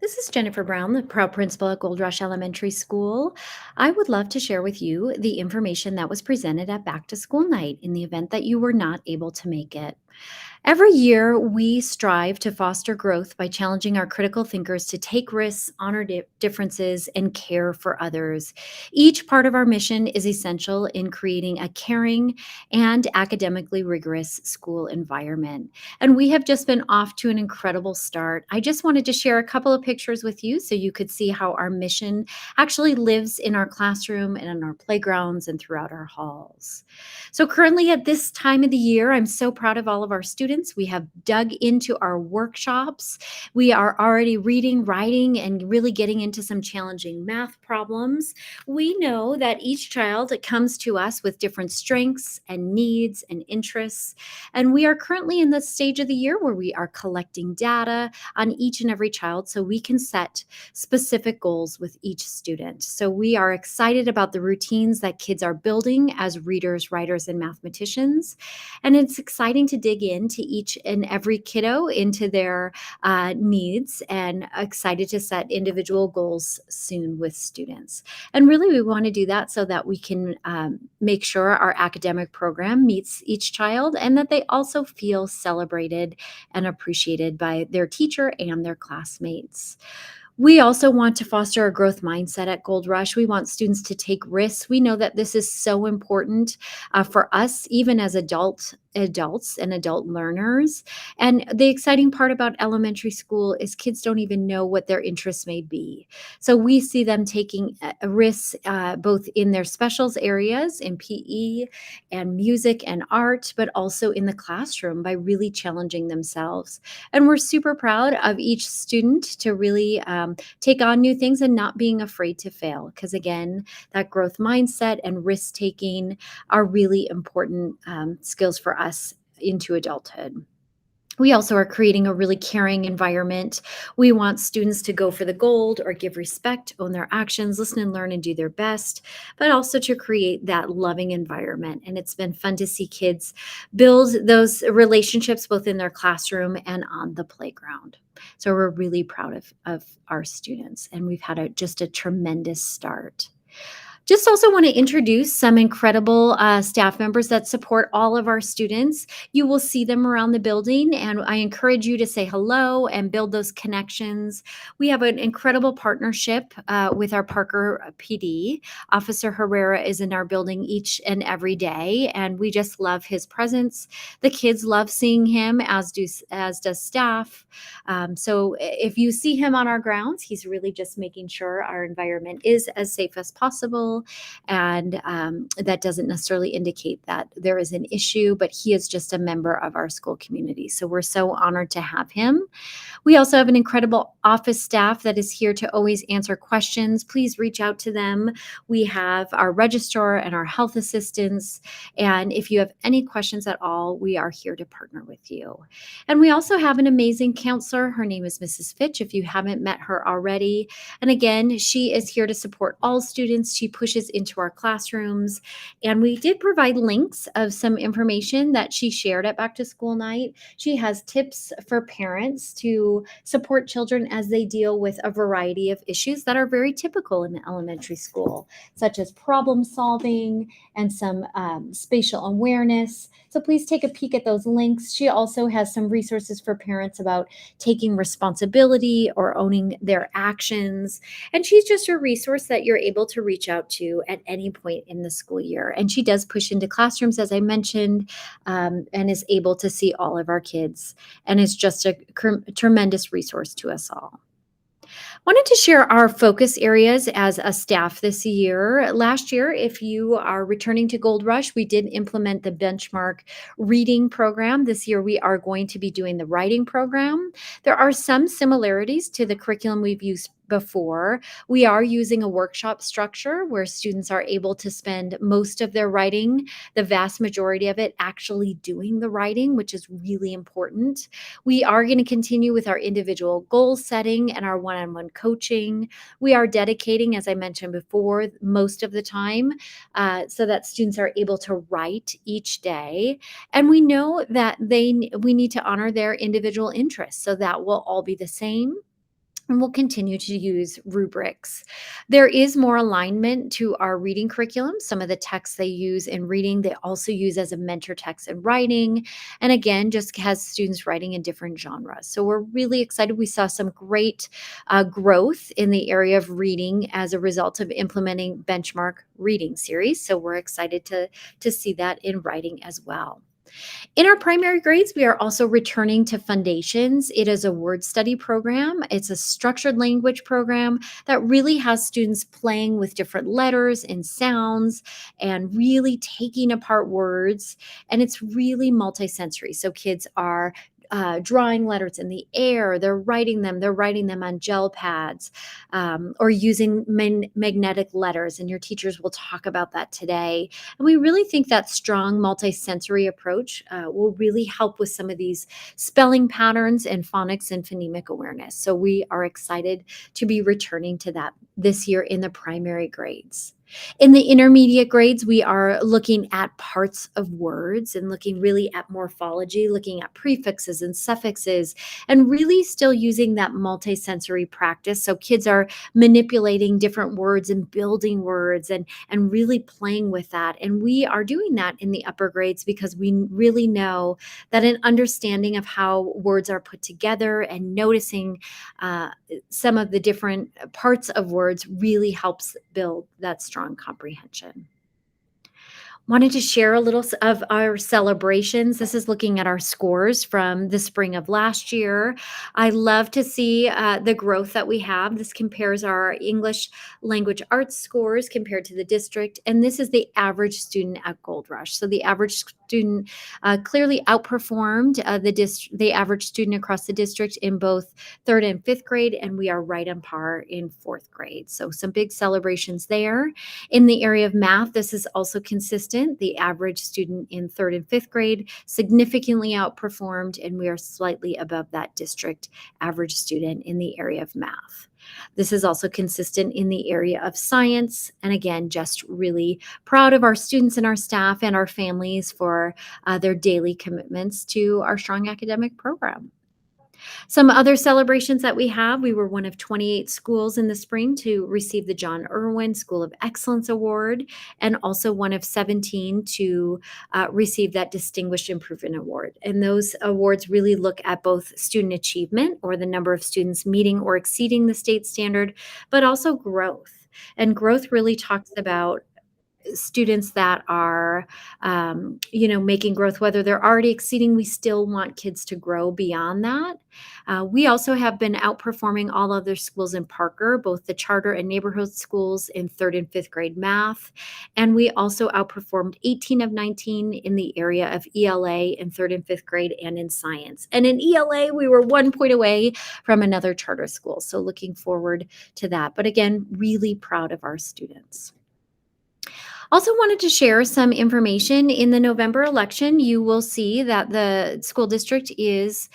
This is Jennifer Brown, the proud principal at Gold Rush Elementary School. I would love to share with you the information that was presented at Back to School Night in the event that you were not able to make it. Every year, we strive to foster growth by challenging our critical thinkers to take risks, honor differences, and care for others. Each part of our mission is essential in creating a caring and academically rigorous school environment. And we have just been off to an incredible start. I just wanted to share a couple of pictures with you so you could see how our mission actually lives in our classroom and in our playgrounds and throughout our halls. So, currently at this time of the year, I'm so proud of all of our students. We have dug into our workshops. We are already reading, writing, and really getting into some challenging math problems. We know that each child comes to us with different strengths and needs and interests. And we are currently in the stage of the year where we are collecting data on each and every child so we can set specific goals with each student. So we are excited about the routines that kids are building as readers, writers, and mathematicians. And it's exciting to dig into each and every kiddo, into their needs, and excited to set individual goals soon with students. And really, we want to do that so that we can make sure our academic program meets each child and that they also feel celebrated and appreciated by their teacher and their classmates. We also want to foster a growth mindset at Gold Rush. We want students to take risks. We know that this is so important for us, even as adults and adult learners. And the exciting part about elementary school is kids don't even know what their interests may be. So we see them taking risks both in their specials areas in PE and music and art, but also in the classroom by really challenging themselves. And we're super proud of each student to really take on new things and not being afraid to fail. Because again, that growth mindset and risk taking are really important skills for us into adulthood. We also are creating a really caring environment. We want students to go for the gold or give respect, own their actions, listen and learn and do their best, but also to create that loving environment. And it's been fun to see kids build those relationships both in their classroom and on the playground. So we're really proud of our students, and we've had just a tremendous start. Just also want to introduce some incredible staff members that support all of our students. You will see them around the building, and I encourage you to say hello and build those connections. We have an incredible partnership with our Parker PD. Officer Herrera is in our building each and every day, and we just love his presence. The kids love seeing him, as does staff. So if you see him on our grounds, he's really just making sure our environment is as safe as possible. And that doesn't necessarily indicate that there is an issue, but he is just a member of our school community. So we're so honored to have him. We also have an incredible office staff that is here to always answer questions. Please reach out to them. We have our registrar and our health assistants. And if you have any questions at all, we are here to partner with you. And we also have an amazing counselor. Her name is Mrs. Fitch, if you haven't met her already. And again, she is here to support all students. She pushes into our classrooms. And we did provide links of some information that she shared at Back to School Night. She has tips for parents to support children as they deal with a variety of issues that are very typical in elementary school, such as problem solving and some spatial awareness. So please take a peek at those links. She also has some resources for parents about taking responsibility or owning their actions. And she's just a resource that you're able to reach out to at any point in the school year. And she does push into classrooms, as I mentioned, and is able to see all of our kids, and is just a tremendous resource to us all. Wanted to share our focus areas as a staff this year. Last year, if you are returning to Gold Rush, we did implement the benchmark reading program. This year, we are going to be doing the writing program. There are some similarities to the curriculum we've used before. We are using a workshop structure where students are able to spend most of their writing, the vast majority of it, actually doing the writing, which is really important. We are going to continue with our individual goal setting and our one-on-one coaching. We are dedicating, as I mentioned before, most of the time so that students are able to write each day. And we know that we need to honor their individual interests, so that will all be the same. and we'll continue to use rubrics. There is more alignment to our reading curriculum. Some of the texts they use in reading, they also use as a mentor text in writing. And again, just has students writing in different genres. So we're really excited. We saw some great growth in the area of reading as a result of implementing benchmark reading series. So we're excited to see that in writing as well. In our primary grades, we are also returning to Foundations. It is a word study program. It's a structured language program that really has students playing with different letters and sounds and really taking apart words. And it's really multisensory. So kids are drawing letters in the air, they're writing them on gel pads, or using magnetic letters. And your teachers will talk about that today. And we really think that strong multisensory approach will really help with some of these spelling patterns and phonics and phonemic awareness. So we are excited to be returning to that this year in the primary grades. In the intermediate grades, we are looking at parts of words and looking really at morphology, looking at prefixes and suffixes, and really still using that multisensory practice. So kids are manipulating different words and building words and really playing with that. And we are doing that in the upper grades because we really know that an understanding of how words are put together and noticing some of the different parts of words really helps build that strong comprehension. Wanted to share a little of our celebrations. This is looking at our scores from the spring of last year. I love to see the growth that we have. This compares our English language arts scores compared to the district, and this is the average student at Gold Rush. So the average student clearly outperformed the average student across the district in both third and fifth grade, and we are right on par in fourth grade. So some big celebrations there. In the area of math, this is also consistent. The average student in third and fifth grade significantly outperformed, and we are slightly above that district average student in the area of math. This is also consistent in the area of science. And again, just really proud of our students and our staff and our families for their daily commitments to our strong academic program. Some other celebrations that we have, we were one of 28 schools in the spring to receive the John Irwin School of Excellence Award, and also one of 17 to receive that Distinguished Improvement Award. And those awards really look at both student achievement, or the number of students meeting or exceeding the state standard, but also growth. And growth really talks about students that are making growth, whether they're already exceeding. We still want kids to grow beyond that. We also have been outperforming all other schools in Parker, both the charter and neighborhood schools, in third and fifth grade math. And we also outperformed 18 of 19 in the area of ELA in third and fifth grade and in science. And in ELA, we were 1 point away from another charter school. So looking forward to that. But again, really proud of our students. Also wanted to share some information. In the November election, you will see that the school district is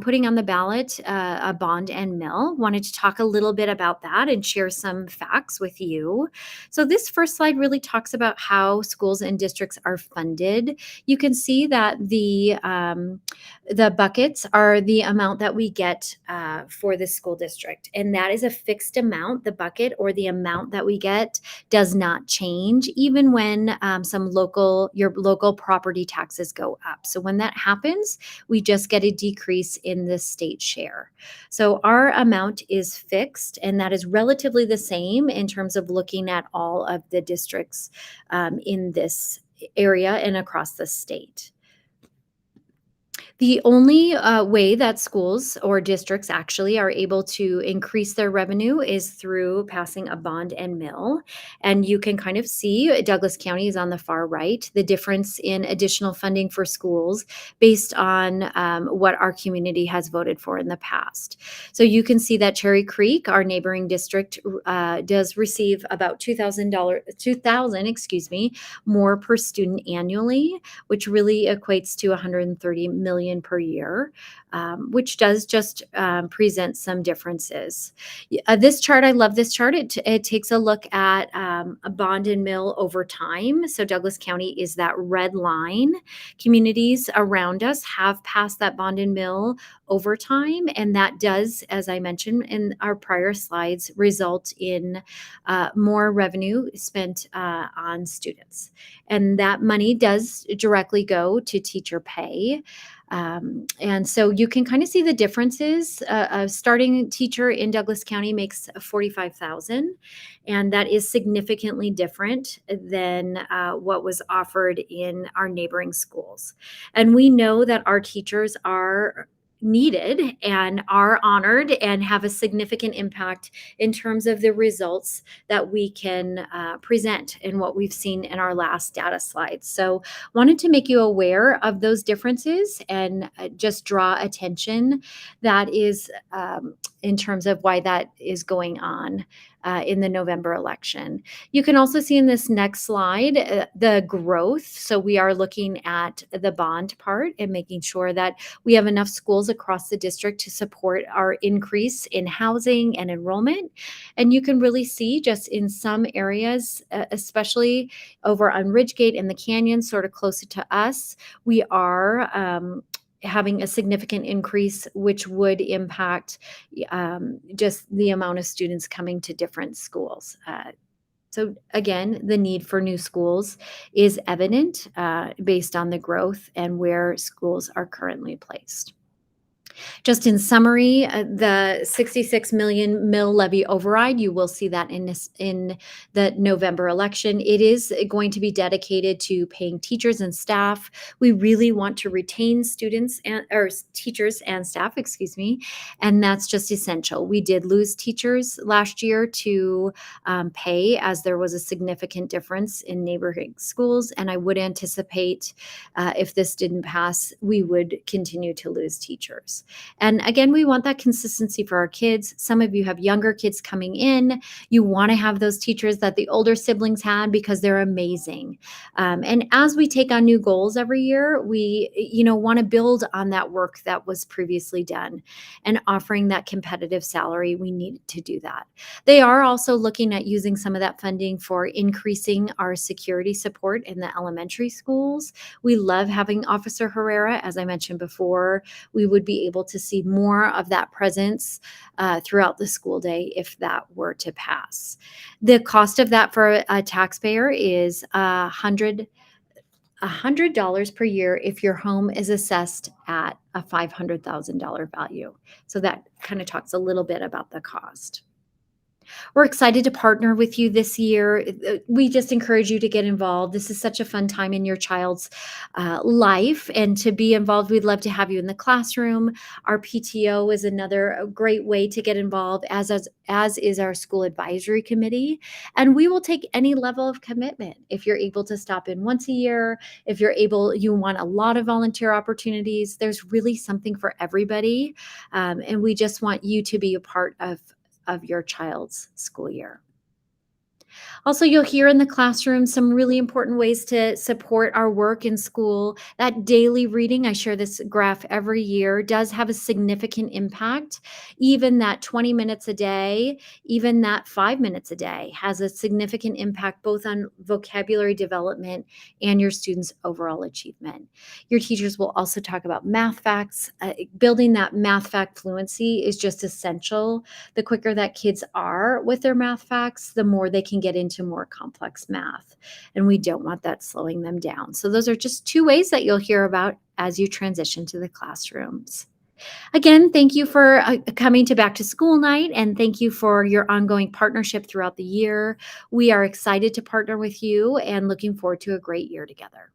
putting on the ballot a bond and mill. Wanted to talk a little bit about that and share some facts with you. So this first slide really talks about how schools and districts are funded. You can see that the buckets are the amount that we get for the school district, and that is a fixed amount. The bucket, or the amount that we get, does not change even when your local property taxes go up. So when that happens, we just get a decrease in the state share. So our amount is fixed, and that is relatively the same in terms of looking at all of the districts in this area and across the state. The only way that schools or districts actually are able to increase their revenue is through passing a bond and mill. And you can kind of see Douglas County is on the far right, the difference in additional funding for schools based on what our community has voted for in the past. So you can see that Cherry Creek, our neighboring district, does receive about $2,000 more per student annually, which really equates to $130 million million per year, which does just present some differences. This chart, I love this chart. It takes a look at a bond and mill over time. So Douglas County is that red line. Communities around us have passed that bond and mill over time, and that does, as I mentioned in our prior slides, result in more revenue spent on students. And that money does directly go to teacher pay. And so you can kind of see the differences. A starting teacher in Douglas County makes 45,000, and that is significantly different than what was offered in our neighboring schools. And we know that our teachers are needed and are honored and have a significant impact in terms of the results that we can present in what we've seen in our last data slides. So wanted to make you aware of those differences and just draw attention that is in terms of why that is going on in the November election. You can also see in this next slide the growth. So we are looking at the bond part and making sure that we have enough schools across the district to support our increase in housing and enrollment. And you can really see just in some areas, especially over on Ridgegate and the Canyon, sort of closer to us, we are having a significant increase, which would impact just the amount of students coming to different schools. So again, the need for new schools is evident based on the growth and where schools are currently placed. Just in summary, the 66 million mill levy override, you will see that in the November election. It is going to be dedicated to paying teachers and staff. We really want to retain students and or teachers and staff, excuse me, and that's just essential. We did lose teachers last year to pay as there was a significant difference in neighborhood schools, and I would anticipate if this didn't pass, we would continue to lose teachers. And again, we want that consistency for our kids. Some of you have younger kids coming in. You want to have those teachers that the older siblings had because they're amazing. And as we take on new goals every year, we, want to build on that work that was previously done and offering that competitive salary. We need to do that. They are also looking at using some of that funding for increasing our security support in the elementary schools. We love having Officer Herrera. As I mentioned before, we would be able to see more of that presence throughout the school day if that were to pass. The cost of that for a taxpayer is $100 per year if your home is assessed at a $500,000 value. So that kind of talks a little bit about the cost. We're excited to partner with you this year. We just encourage you to get involved. This is such a fun time in your child's life, and to be involved, we'd love to have you in the classroom. Our PTO is another great way to get involved, as is our school advisory committee. And we will take any level of commitment. If you're able to stop in once a year, if you want a lot of volunteer opportunities, there's really something for everybody. And we just want you to be a part of your child's school year. Also, you'll hear in the classroom some really important ways to support our work in school. That daily reading, I share this graph every year, does have a significant impact. Even that 20 minutes a day, even that 5 minutes a day has a significant impact both on vocabulary development and your students' overall achievement. Your teachers will also talk about math facts. Building that math fact fluency is just essential. The quicker that kids are with their math facts, the more they can get into more complex math. And we don't want that slowing them down. So those are just two ways that you'll hear about as you transition to the classrooms. Again, thank you for coming to Back to School Night, and thank you for your ongoing partnership throughout the year. We are excited to partner with you and looking forward to a great year together.